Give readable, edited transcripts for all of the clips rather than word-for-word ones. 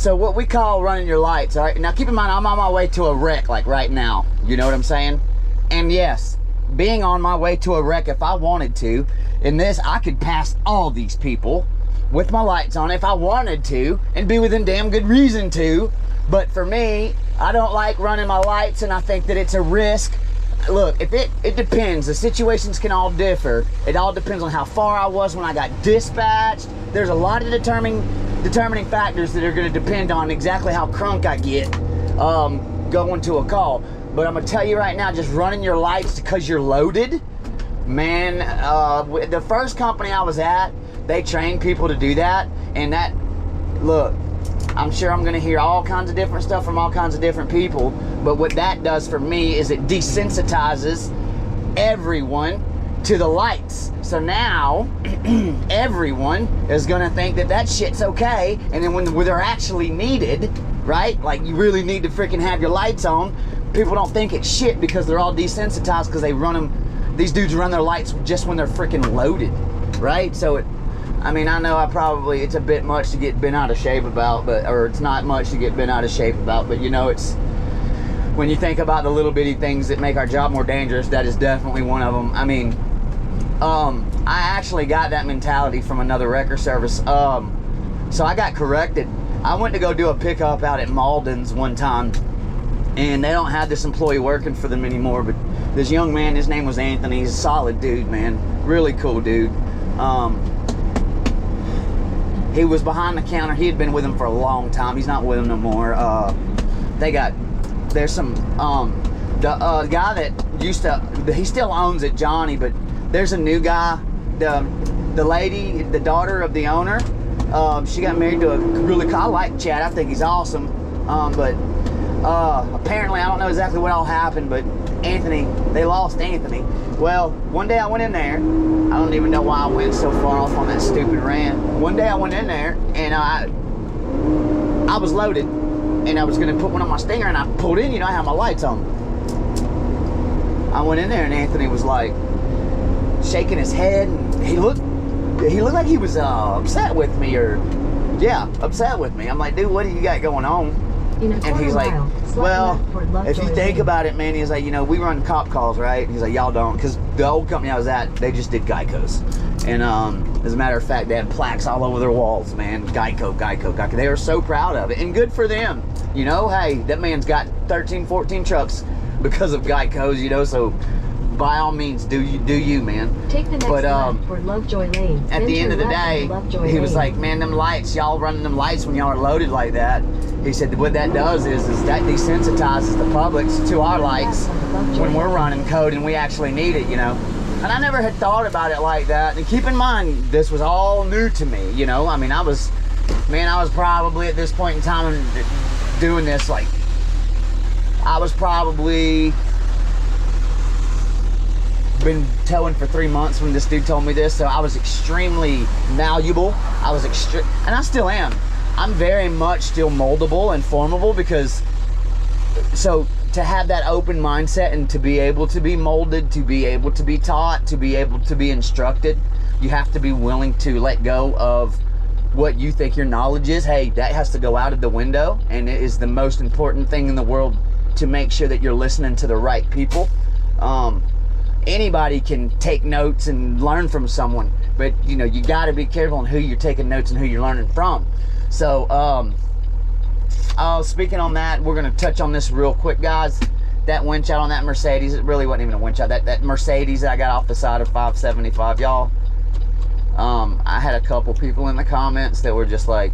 So what we call running your lights, all right? Now keep in mind, I'm on my way to a wreck, like right now. You know what I'm saying? And yes, being on my way to a wreck, if I wanted to, in this, I could pass all these people with my lights on if I wanted to, and be within damn good reason to. But for me, I don't like running my lights, and I think that it's a risk. Look, if it depends. The situations can all differ. It all depends on how far I was when I got dispatched. There's a lot of determining factors that are going to depend on exactly how crunk I get going to a call. But I'm going to tell you right now, just running your lights because you're loaded, man, the first company I was at, they trained people to do that. And that, look, I'm sure I'm going to hear all kinds of different stuff from all kinds of different people. But what that does for me is it desensitizes everyone to the lights. So now everyone is gonna think that that shit's okay, and then when they're actually needed, right? Like you really need to freaking have your lights on. People don't think it's shit because they're all desensitized because they run them. These dudes run their lights just when they're freaking loaded, right? So I mean, I know it's a bit much to get bent out of shape about, or it's not much to get bent out of shape about, but you know, it's when you think about the little bitty things that make our job more dangerous, that is definitely one of them. I mean, I actually got that mentality from another wrecker service. So I got corrected. I went to go do a pickup out at Malden's one time, and they don't have this employee working for them anymore, but this young man, his name was Anthony. He's a solid dude, man. Really cool dude. He was behind the counter. He had been with him for a long time. He's not with him no more. There's some, the guy that used to, he still owns it, Johnny, but there's a new guy, the lady, the daughter of the owner, she got married to a really, I like Chad, I think he's awesome, but apparently, I don't know exactly what all happened, but Anthony, they lost Anthony. Well, one day I went in there, I don't even know why I went so far off on that stupid rant. One day I went in there, and I was loaded, and I was gonna put one on my Stinger, and I pulled in, you know, I had my lights on. I went in there, and Anthony was like, shaking his head, and he looked like he was upset with me, upset with me. I'm like, dude, what do you got going on? And he's like, well, if you think about it, man, he's like, you know, we run cop calls, right? He's like, y'all don't, because the old company I was at, they just did Geico's. And as a matter of fact, they had plaques all over their walls, man. Geico, Geico, Geico. They were so proud of it, and good for them. You know, hey, that man's got 13, 14 trucks because of Geico's, you know, so by all means, do you, man. Take the next left for Lovejoy Lane. At the end of the day, he was like, man, them lights, y'all running them lights when y'all are loaded like that. He said what that does is that desensitizes the public to our lights when we're running code and we actually need it, you know. And I never had thought about it like that. And keep in mind, this was all new to me, you know. I mean, I was probably at this point in time doing this, like, I was probably been towing for 3 months when this dude told me this, so I was extremely malleable. And I still am. I'm very much still moldable and formable, because so to have that open mindset and to be able to be molded, to be able to be taught, to be able to be instructed, you have to be willing to let go of what you think your knowledge is. Hey, that has to go out of the window, and it is the most important thing in the world to make sure that you're listening to the right people. Anybody can take notes and learn from someone, but you know, you got to be careful on who you're taking notes and who you're learning from. So speaking on that, we're gonna touch on this real quick, guys. That winch out on that Mercedes, it really wasn't even a winch out. That Mercedes that I got off the side of 575, y'all. I had a couple people in the comments that were just like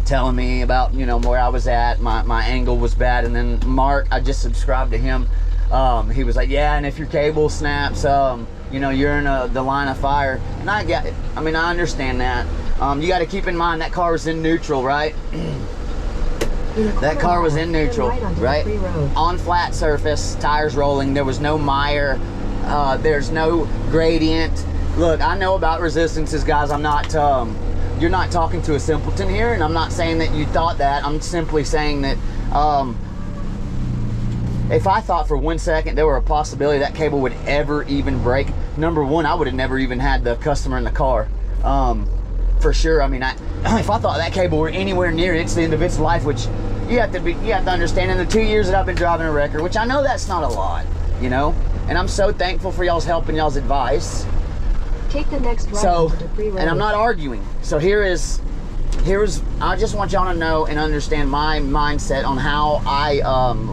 telling me about, you know, where I was at, my angle was bad. And then Mark, I just subscribed to him. He was like, yeah, and if your cable snaps, you know, you're in the line of fire. And I get it. I mean, I understand that. You got to keep in mind that car was in neutral, right? That car was in neutral, right? On flat surface, tires rolling. There was no mire. There's no gradient. Look, I know about resistances, guys. I'm not, you're not talking to a simpleton here, and I'm not saying that you thought that. I'm simply saying that, if I thought for 1 second there were a possibility that cable would ever even break, number one, I would have never even had the customer in the car. for sure. I mean, if I thought that cable were anywhere near its end of its life, which you have to understand, in the 2 years that I've been driving a wrecker, which I know that's not a lot, you know, and I'm so thankful for y'all's help and y'all's advice. Take the next right. So, and I'm not arguing. So here's I just want y'all to know and understand my mindset on how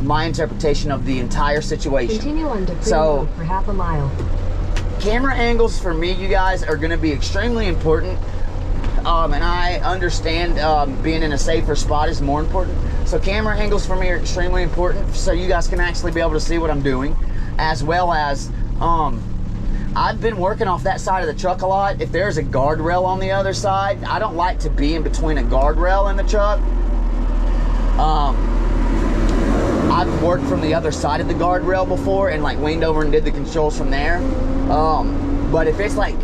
my interpretation of the entire situation. Continue on to road for half a mile. Camera angles for me, you guys, are going to be extremely important. And I understand being in a safer spot is more important. So camera angles for me are extremely important, so you guys can actually be able to see what I'm doing, as well as I've been working off that side of the truck a lot. If there's a guardrail on the other side, I don't like to be in between a guardrail and the truck. I've worked from the other side of the guardrail before and like leaned over and did the controls from there. But if it's like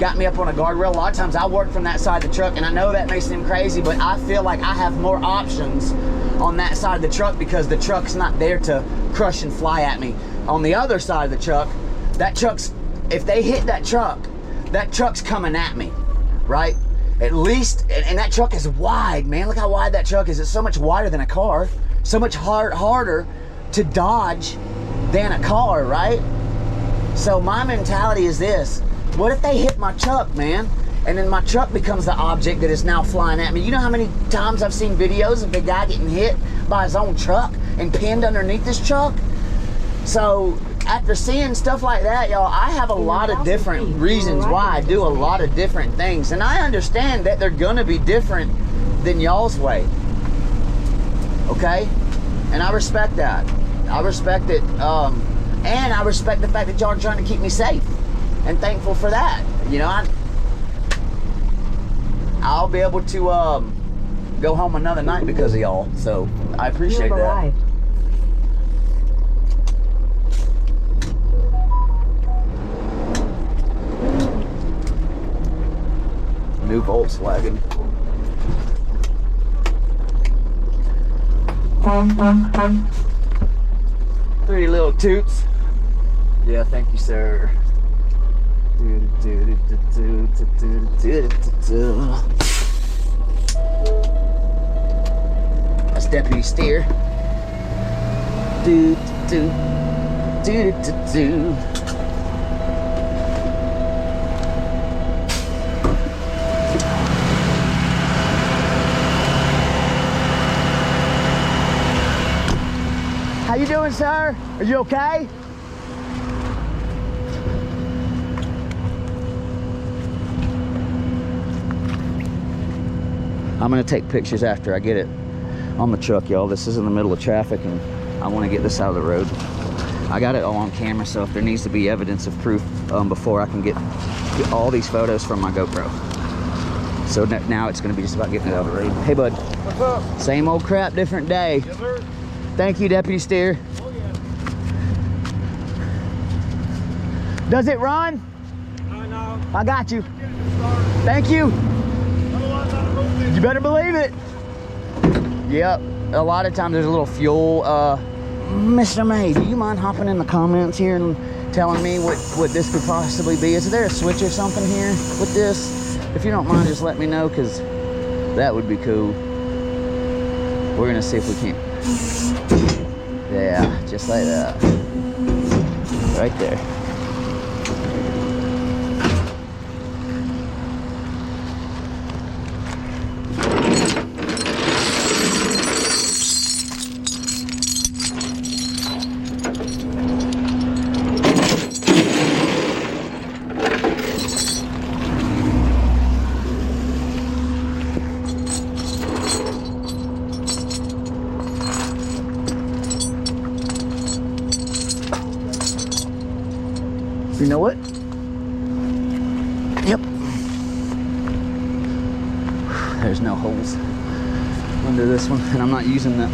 got me up on a guardrail, a lot of times I work from that side of the truck, and I know that may seem crazy, but I feel like I have more options on that side of the truck because the truck's not there to crush and fly at me. On the other side of the truck, that truck's, if they hit that truck's coming at me, right? At least, and that truck is wide, man. Look how wide that truck is. It's so much wider than a car. So much harder to dodge than a car, right? So my mentality is this: what if they hit my truck, man? And then my truck becomes the object that is now flying at me. You know how many times I've seen videos of the guy getting hit by his own truck and pinned underneath this truck? So after seeing stuff like that, y'all, I have a lot of different reasons why I do a lot of different things. And I understand that they're gonna be different than y'all's way. Okay? And I respect that. I respect it. And I respect the fact that y'all are trying to keep me safe. And thankful for that. You know, I'll be able to go home another night because of y'all. So I appreciate that. New Volkswagen. Pretty little toots. Yeah, thank you, sir. That's Deputy Steer. How you doing, sir? Are you okay? I'm gonna take pictures after I get it on the truck, y'all. This is in the middle of traffic and I wanna get this out of the road. I got it all on camera, so if there needs to be evidence of proof before I can get all these photos from my GoPro. So now it's gonna be just about getting it out of the road. Hey, bud. What's up? Same old crap, different day. Yes, sir. Thank you, Deputy Steer. Oh, yeah. Does it run? No. I got you. Get it started. Thank you. Otherwise, I don't know. You better believe it. Yep. A lot of times there's a little fuel. Mr. May, do you mind hopping in the comments here and telling me what this could possibly be? Is there a switch or something here with this? If you don't mind, just let me know, because that would be cool. We're gonna see if we can. Yeah, just like that. Right there. You know what? Yep. There's no holes under this one, and I'm not using the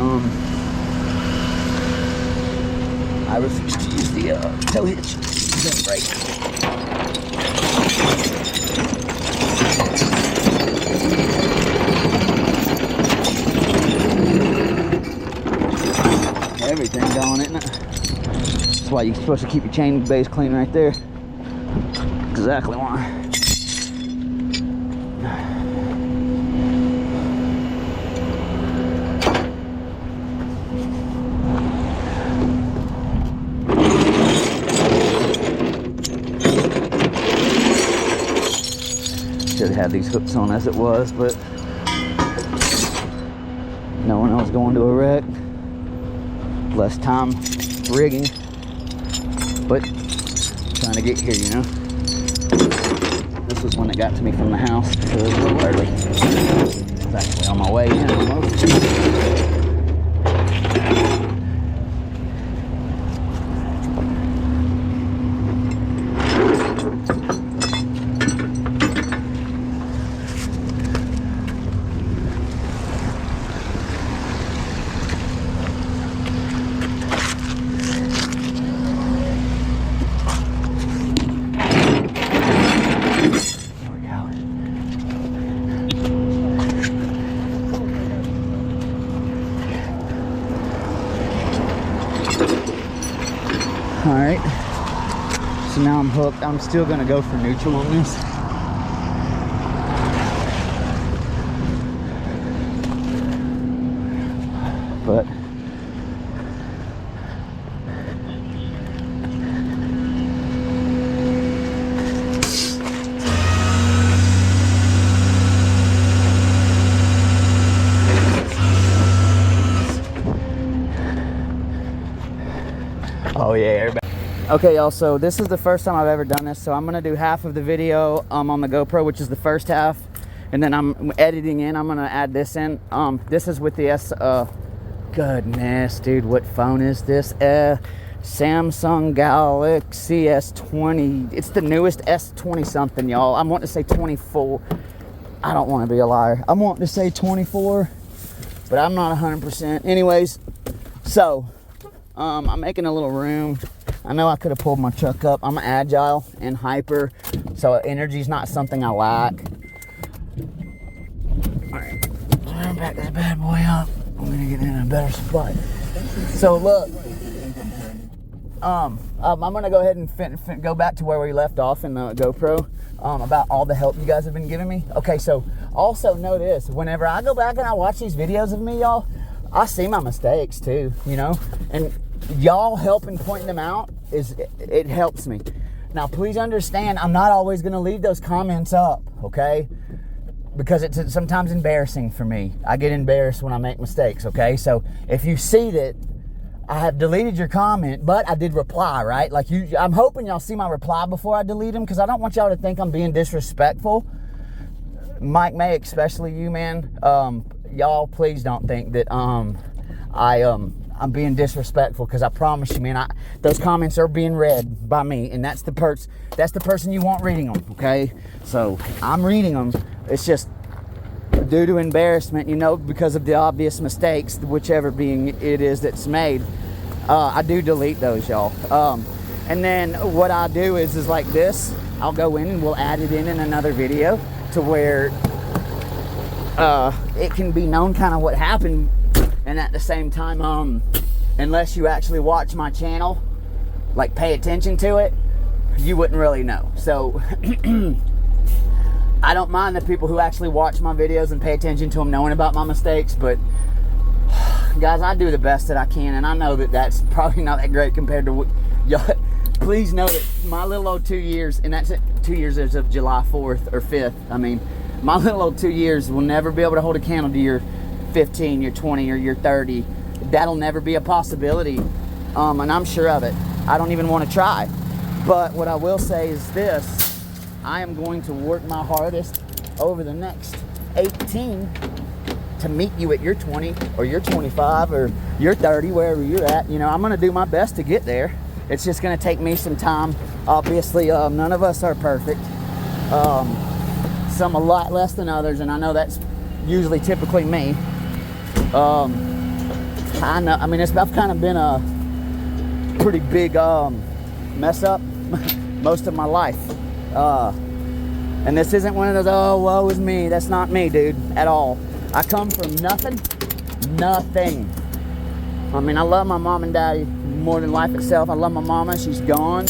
I refuse to use the tow hitch. Don't break. Everything going, isn't it? That's why you're supposed to keep your chain base clean right there. Exactly why. had these hooks on as it was, but knowing I was going to a wreck, less time rigging, but trying to get here, you know. This was one that got to me from the house, so it was a little early. I was actually on my way in almost. Alright, so now I'm hooked. I'm still going to go for neutral on this. But oh yeah, everybody. Okay, y'all, so this is the first time I've ever done this, so I'm gonna do half of the video on the GoPro, which is the first half, and then I'm editing in, I'm gonna add this in. This is with the goodness, dude, what phone is this? Samsung Galaxy S20. It's the newest S20 something, y'all. I'm wanting to say 24. I don't want to be a liar. I'm wanting to say 24, but I'm not 100%. Anyways, so I'm making a little room. I know I could have pulled my truck up. I'm agile and hyper, so energy's not something I lack. All right, I'm back this bad boy up. I'm gonna get in a better spot. So look, I'm gonna go ahead and go back to where we left off in the GoPro about all the help you guys have been giving me. Okay, so also know this: whenever I go back and I watch these videos of me, y'all, I see my mistakes too, you know, and y'all helping pointing them out it helps me. Now please understand, I'm not always going to leave those comments up, okay, because it's sometimes embarrassing for me. I get embarrassed when I make mistakes, okay? So if you see that I have deleted your comment, but I did reply, right? Like I'm hoping y'all see my reply before I delete them, because I don't want y'all to think I'm being disrespectful. Mike May, especially you, man. Y'all please don't think that I'm being disrespectful, because I promise you, man, those comments are being read by me, and that's the person you want reading them, okay? So I'm reading them. It's just due to embarrassment, you know, because of the obvious mistakes, whichever being it is that's made. I do delete those, y'all. And then what I do is like this. I'll go in and we'll add it in another video to where it can be known kind of what happened. And at the same time, unless you actually watch my channel, like pay attention to it, you wouldn't really know. So I don't mind the people who actually watch my videos and pay attention to them knowing about my mistakes, but guys, I do the best that I can, and I know that that's probably not that great compared to what y'all. Please know that my little old 2 years, and that's it, 2 years as of July 4th or 5th. I mean, my little old 2 years will never be able to hold a candle to your 15, your 20, or your 30. That'll never be a possibility, and I'm sure of it. I don't even want to try. But what I will say is this: I am going to work my hardest over the next 18 to meet you at your 20 or your 25 or your 30, wherever you're at. You know, I'm going to do my best to get there. It's just going to take me some time. Obviously, none of us are perfect. Some a lot less than others, and I know that's usually typically me. I know. I mean, I've kind of been a pretty big mess up most of my life. And this isn't one of those, oh, woe is me. That's not me, dude, at all. I come from nothing. I mean, I love my mom and daddy more than life itself. I love my mama. She's gone.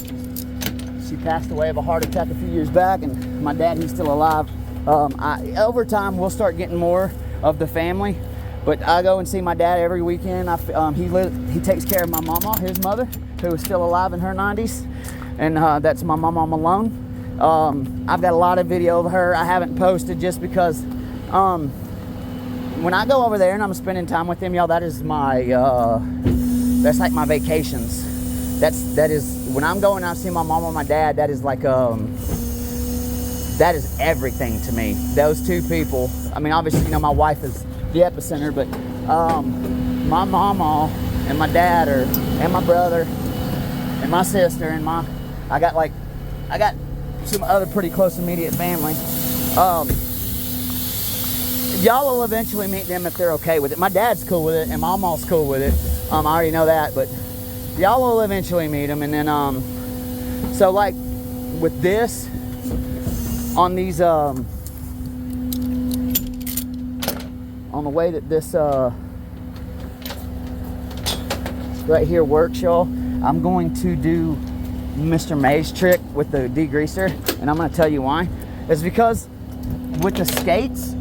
She passed away of a heart attack a few years back, and my dad, he's still alive. Over time, we'll start getting more of the family. But I go and see my dad every weekend. He takes care of my mama, his mother, who is still alive in her 90s. And that's my mama alone. I've got a lot of video of her I haven't posted just because when I go over there and I'm spending time with them, y'all, that is my that's like my vacations. That is when I'm going out to see my mom or my dad. That is like that is everything to me. Those two people. I mean, obviously, you know, my wife is the epicenter, but my mama and my dad and my brother and my sister and I got some other pretty close immediate family. Y'all will eventually meet them if they're okay with it. My dad's cool with it and my mom's cool with it. I already know that, but y'all will eventually meet them. And then so like with this on these on the way that this right here works, y'all, I'm going to do Mr. May's trick with the degreaser, and I'm going to tell you why. It's because with the skates,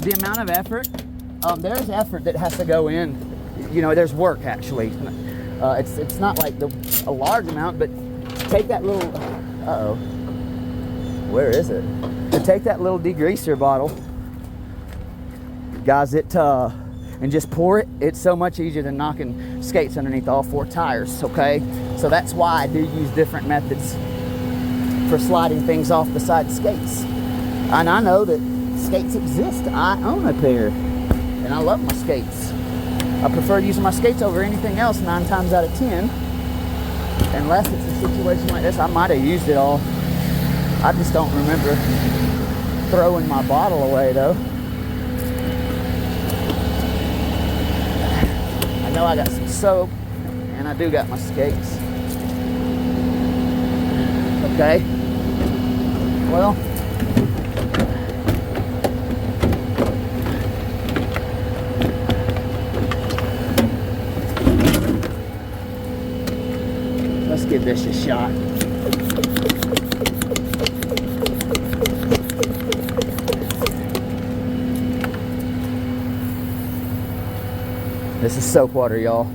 the amount of effort, there's effort that has to go in. You know, there's work actually. It's not like a large amount, but take that little, where is it? To take that little degreaser bottle, guys, and just pour it. It's so much easier than knocking skates underneath all 4 tires, okay? So that's why I do use different methods for sliding things off besides skates. And I know that skates exist. I own a pair, and I love my skates. I prefer using my skates over anything else 9 times out of 10. Unless it's a situation like this, I might have used it all. I just don't remember throwing my bottle away though. I know I got some soap, and I do got my skates. Okay. Well, let's give this a shot. This is soap water, y'all.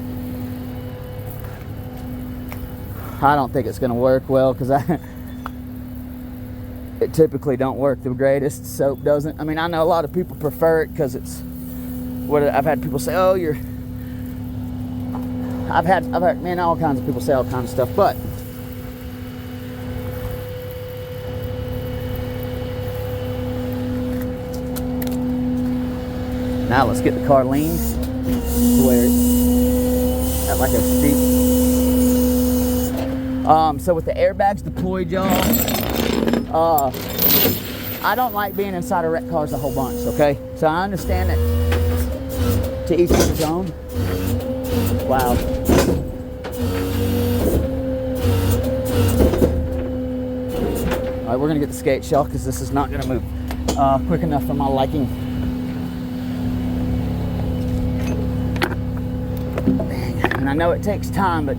I don't think it's gonna work well because it typically don't work the greatest. Soap doesn't. I mean, I know a lot of people prefer it because it's what I've had people say. Oh, I've had man, all kinds of people say all kinds of stuff, but now let's get the car leaned where it's at like a steep. So with the airbags deployed, y'all, I don't like being inside of wrecked cars a whole bunch, okay? So I understand that to each his own. Wow. All right, we're gonna get the skate shell because this is not gonna move quick enough for my liking. And I know it takes time, but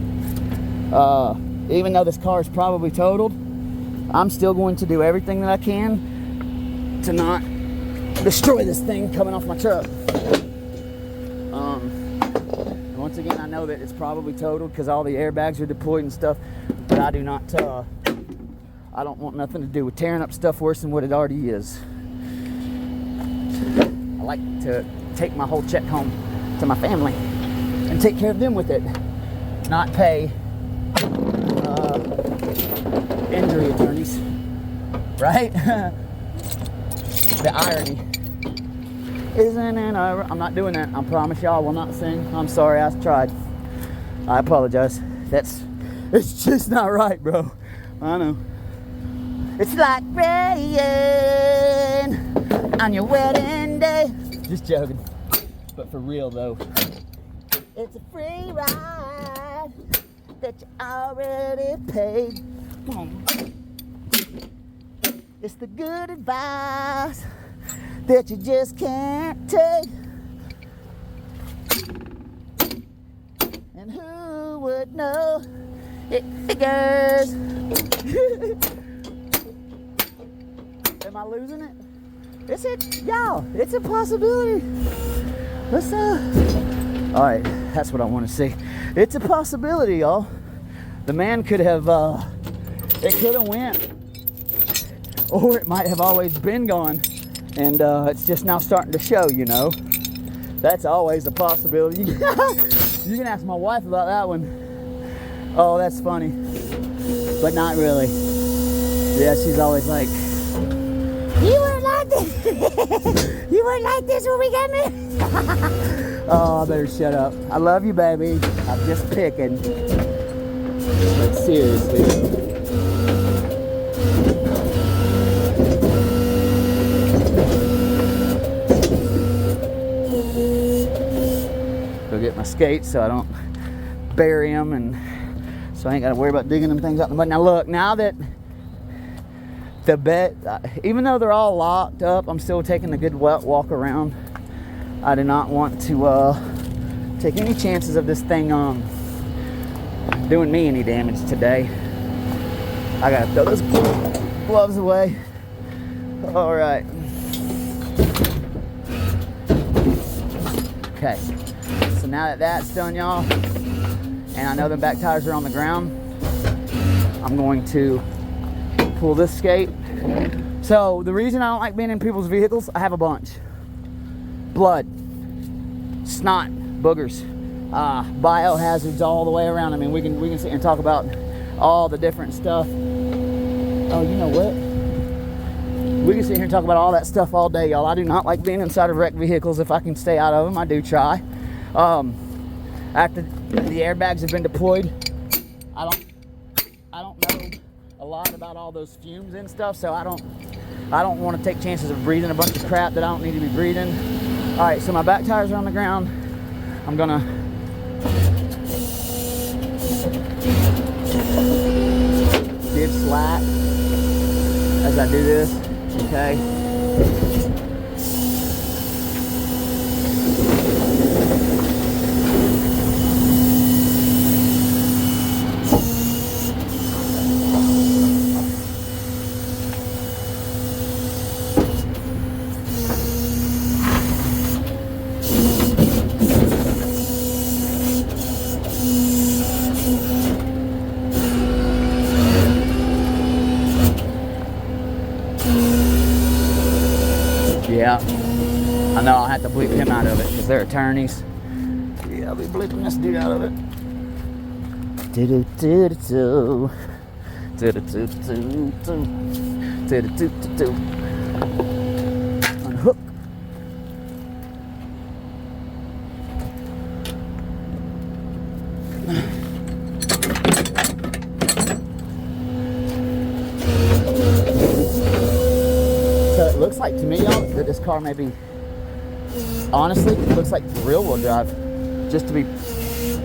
even though this car is probably totaled, I'm still going to do everything that I can to not destroy this thing coming off my truck. And once again, I know that it's probably totaled because all the airbags are deployed and stuff, but I do not, I don't want nothing to do with tearing up stuff worse than what it already is. I like to take my whole check home to my family and take care of them with it, not pay injury attorneys, right? The irony. Isn't it? I'm not doing that. I promise y'all I will not sing. I'm sorry, I tried. I apologize. It's just not right, bro. I know. It's like rain on your wedding day. Just joking. But for real though. It's a free ride that you already paid. Come on. It's the good advice that you just can't take. And who would know? It figures. Am I losing it? Is it? Y'all, it's a possibility. What's up? All right, that's what I want to see. It's a possibility, y'all. The man could have, it could have went or it might have always been gone, and it's just now starting to show, you know. That's always a possibility. You can ask my wife about that one. Oh, that's funny, but not really. Yeah, she's always like, you weren't like this. You weren't like this when we got married. Oh, I better shut up. I love you, baby. I'm just picking. But seriously. Go get my skates so I don't bury them, and so I ain't got to worry about digging them things out. But now look, now that the bed, even though they're all locked up, I'm still taking a good walk around. I do not want to take any chances of this thing doing me any damage today. I gotta throw those gloves away. All right. Okay. So now that that's done, y'all, and I know the back tires are on the ground, I'm going to pull this skate. So the reason I don't like being in people's vehicles, I have a bunch. Blood, snot, boogers, biohazards all the way around. I mean, we can sit here and talk about all the different stuff. Oh, you know what? We can sit here and talk about all that stuff all day, y'all. I do not like being inside of wrecked vehicles. If I can stay out of them, I do try. After the airbags have been deployed, I don't know a lot about all those fumes and stuff, so I don't want to take chances of breathing a bunch of crap that I don't need to be breathing. All right, so my back tires are on the ground. I'm gonna give slack as I do this, okay? Yeah, I know I'll have to bleep him out of it because they're attorneys. Yeah, I'll be bleeping this dude out of it. Do-do-do-do-do. Do-do-do-do-do. Do-do-do-do-do. Unhook. So it looks like to me, y'all, that this car may be, honestly, it looks like rear wheel drive, just to be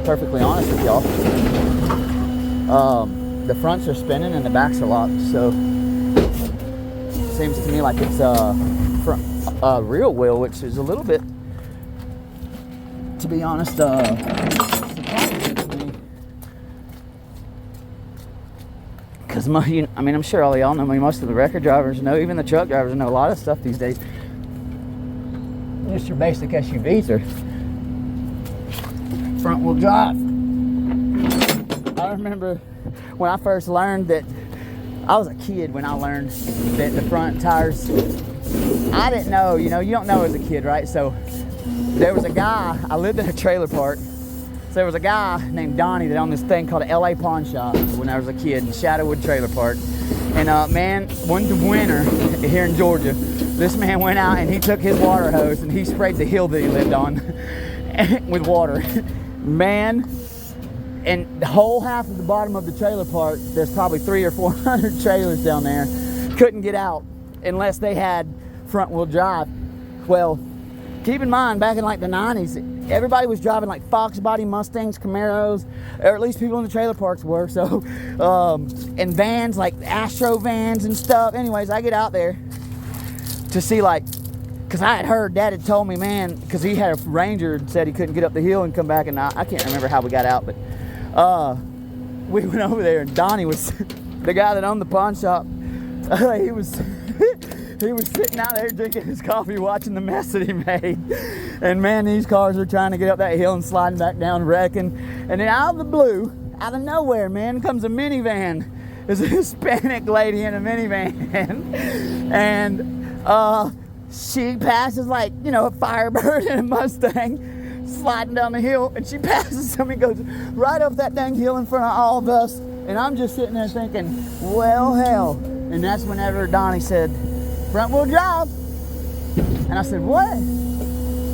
perfectly honest with y'all. The fronts are spinning and the backs are locked, so it seems to me like it's front rear wheel, which is a little bit, to be honest, surprising to me. Because I'm sure all of y'all know me. Most of the record drivers know, even the truck drivers know a lot of stuff these days. Just your basic SUVs are front wheel drive. I remember when I first learned that, I was a kid when I learned that the front tires, I didn't know, you don't know as a kid, right? So there was a guy, I lived in a trailer park. So there was a guy named Donnie that owned this thing called a LA Pawn Shop when I was a kid in Shadowwood Trailer Park. And man, one winter here in Georgia, this man went out and he took his water hose and he sprayed the hill that he lived on with water. Man, and the whole half of the bottom of the trailer park, there's probably 300 or 400 trailers down there, couldn't get out unless they had front wheel drive. Well, keep in mind, back in like the 90s, everybody was driving like Fox body Mustangs, Camaros, or at least people in the trailer parks were. So, and vans, like Astro vans and stuff. Anyways, I get out there to see, like, because I had heard, Dad had told me, man, because he had a Ranger and said he couldn't get up the hill and come back, and I can't remember how we got out, but we went over there, and Donnie was the guy that owned the pawn shop. He was sitting out there drinking his coffee, watching the mess that he made. And man, these cars are trying to get up that hill and sliding back down, wrecking. And then out of the blue, out of nowhere, man, comes a minivan. is a Hispanic lady in a minivan, and she passes like, you know, a Firebird and a Mustang sliding down the hill, and she passes somebody, goes right up that dang hill in front of all of us, and I'm just sitting there thinking, well, hell. And that's whenever Donnie said, front wheel drive. And I said, what?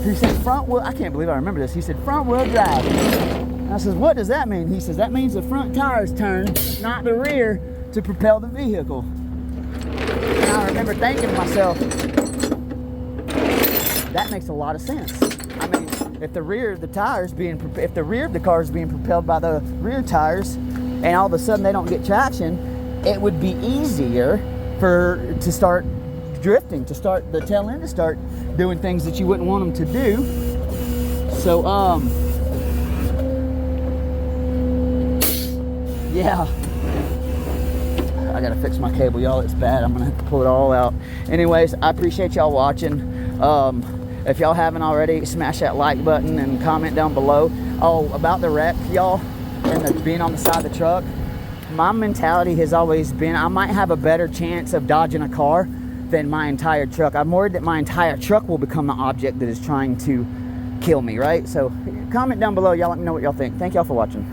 He said, front wheel, I can't believe I remember this. He said, front wheel drive. And I said, what does that mean? He says, that means the front tires turn, not the rear, to propel the vehicle. And I remember thinking to myself, that makes a lot of sense. I mean, if the rear of the car is being propelled by the rear tires, and all of a sudden they don't get traction, it would be easier to start drifting, to start the tail end to start doing things that you wouldn't want them to do. So yeah, I gotta fix my cable, y'all. It's bad. I'm gonna have to pull it all out. Anyways, I appreciate y'all watching. If y'all haven't already, smash that like button and comment down below. Oh, about the wreck, y'all, and being on the side of the truck, my mentality has always been I might have a better chance of dodging a car than my entire truck. I'm worried that my entire truck will become the object that is trying to kill me, right? So comment down below, y'all, let me know what y'all think. Thank y'all for watching.